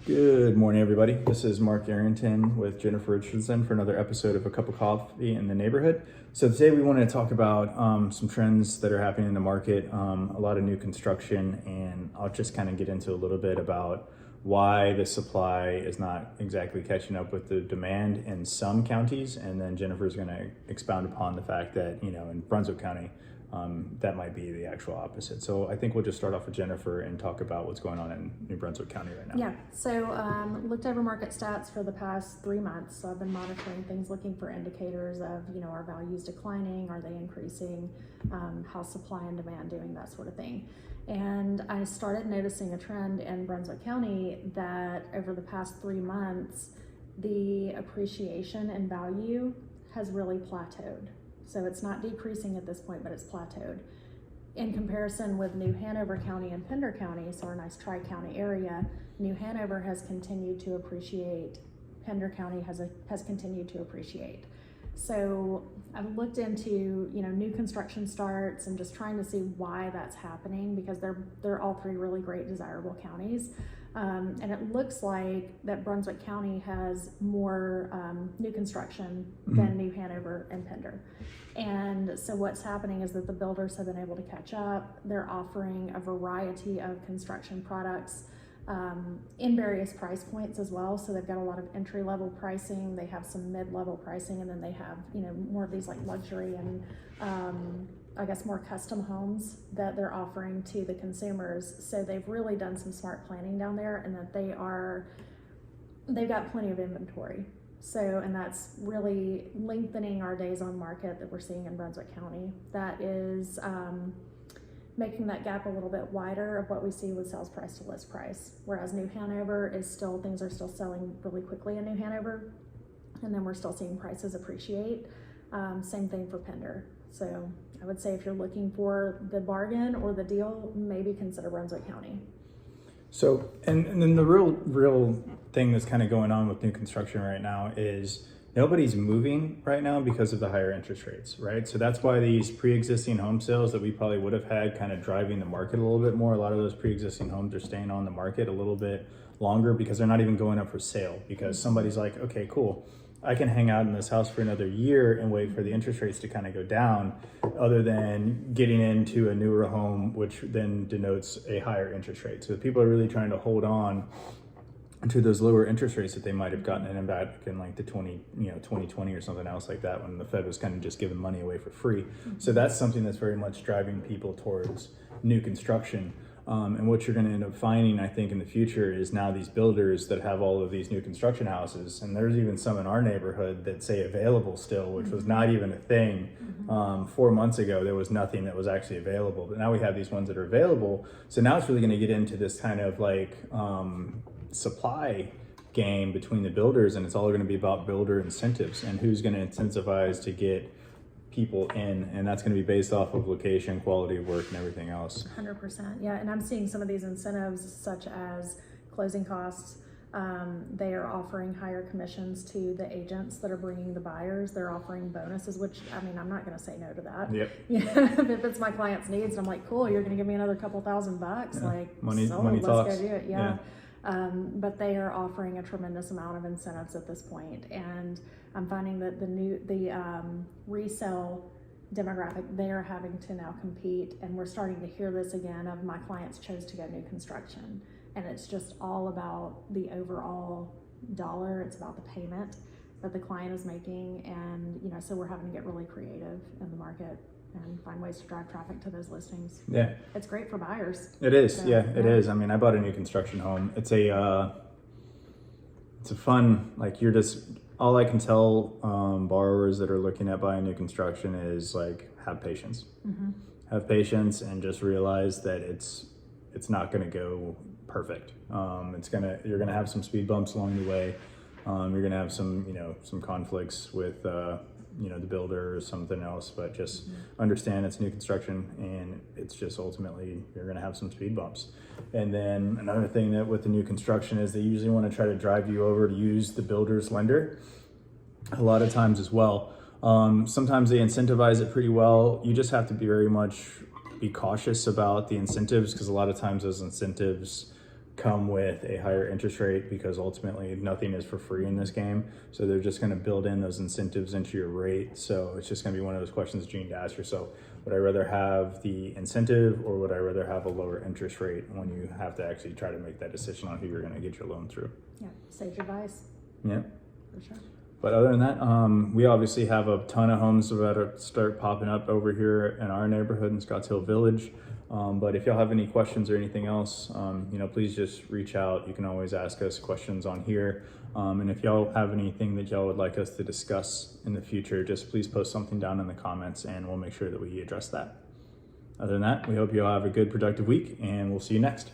Good morning, everybody. This is Mark Arrington with Jennifer Richardson for another episode of A Cup of Coffee in the Neighborhood. So today we want to talk about some trends that are happening in the market, a lot of new construction, and I'll just kind of get into a little bit about why the supply is not exactly catching up with the demand in some counties, and then Jennifer's going to expound upon the fact that, in Brunswick County, that might be the actual opposite. So I think we'll just start off with Jennifer and talk about what's going on in New Brunswick County right now. Yeah, so looked over market stats for the past 3 months. So I've been monitoring things, looking for indicators of, are values declining? Are they increasing? How's supply and demand doing? That sort of thing. And I started noticing a trend in Brunswick County that over the past 3 months, the appreciation in value has really plateaued. So it's not decreasing at this point, but it's plateaued. In comparison with New Hanover County and Pender County, so our nice tri-county area, New Hanover has continued to appreciate, Pender County has continued to appreciate. So I've looked into, new construction starts and just trying to see why that's happening, because they're all three really great, desirable counties. And it looks like that Brunswick County has more new construction than New Hanover and Pender. And so what's happening is that the builders have been able to catch up. They're offering a variety of construction products in various price points as well. So they've got a lot of entry-level pricing, they have some mid-level pricing, and then they have, more of these like luxury and I guess more custom homes that they're offering to the consumers. So they've really done some smart planning down there, and that they've got plenty of inventory. So, and that's really lengthening our days on market that we're seeing in Brunswick County. That is making that gap a little bit wider of what we see with sales price to list price. Whereas New Hanover things are still selling really quickly in New Hanover, and then we're still seeing prices appreciate. Same thing for Pender. So I would say if you're looking for the bargain or the deal, maybe consider Brunswick County. So, and then the real thing that's kind of going on with new construction right now is nobody's moving right now because of the higher interest rates, right? So that's why these pre-existing home sales that we probably would have had kind of driving the market a little bit more. A lot of those pre-existing homes are staying on the market a little bit longer because they're not even going up for sale, because somebody's like, okay, cool, I can hang out in this house for another year and wait for the interest rates to kind of go down, other than getting into a newer home, which then denotes a higher interest rate. So people are really trying to hold on to those lower interest rates that they might have gotten in back in like the 2020 or something else like that, when the Fed was kind of just giving money away for free. So that's something that's very much driving people towards new construction. And what you're going to end up finding, I think, in the future is now these builders that have all of these new construction houses, and there's even some in our neighborhood that say available still, which was not even a thing. 4 months ago, there was nothing that was actually available, but now we have these ones that are available. So now it's really going to get into this kind of like supply game between the builders, and it's all going to be about builder incentives and who's going to incentivize to get people in, and that's going to be based off of location, quality of work, and everything else. 100%. Yeah, and I'm seeing some of these incentives such as closing costs. They are offering higher commissions to the agents that are bringing the buyers. They're offering bonuses, which, I'm not going to say no to that. Yep. If it's my client's needs, I'm like, cool, you're going to give me another couple $1,00000. Yeah. Like, money let's talks. go do it. Yeah. But they are offering a tremendous amount of incentives at this point, and I'm finding that the resale demographic, they are having to now compete, and we're starting to hear this again of my clients chose to go new construction, and it's just all about the overall dollar. It's about the payment that the client is making, and so we're having to get really creative in the market and find ways to drive traffic to those listings. Yeah, it's great for buyers. It is. So, it is. I bought a new construction home. It's a fun, like, you're just, all I can tell borrowers that are looking at buying new construction is like, have patience. Have patience, and just realize that it's not going to go perfect. You're gonna have some speed bumps along the way. You're gonna have some conflicts with the builder or something else, but just understand it's new construction, and it's just ultimately you're going to have some speed bumps. And then another thing that with the new construction is they usually want to try to drive you over to use the builder's lender a lot of times as well. Sometimes they incentivize it pretty well. You just have to be cautious about the incentives, because a lot of times those incentives come with a higher interest rate, because ultimately nothing is for free in this game. So they're just going to build in those incentives into your rate. So it's just going to be one of those questions that you need to ask yourself. Would I rather have the incentive, or would I rather have a lower interest rate, when you have to actually try to make that decision on who you're going to get your loan through? Yeah, sage advice, Yeah. for sure. But other than that, we obviously have a ton of homes about to start popping up over here in our neighborhood in Scottsdale Village. But if y'all have any questions or anything else, please just reach out. You can always ask us questions on here. And if y'all have anything that y'all would like us to discuss in the future, just please post something down in the comments and we'll make sure that we address that. Other than that, we hope y'all have a good, productive week, and we'll see you next.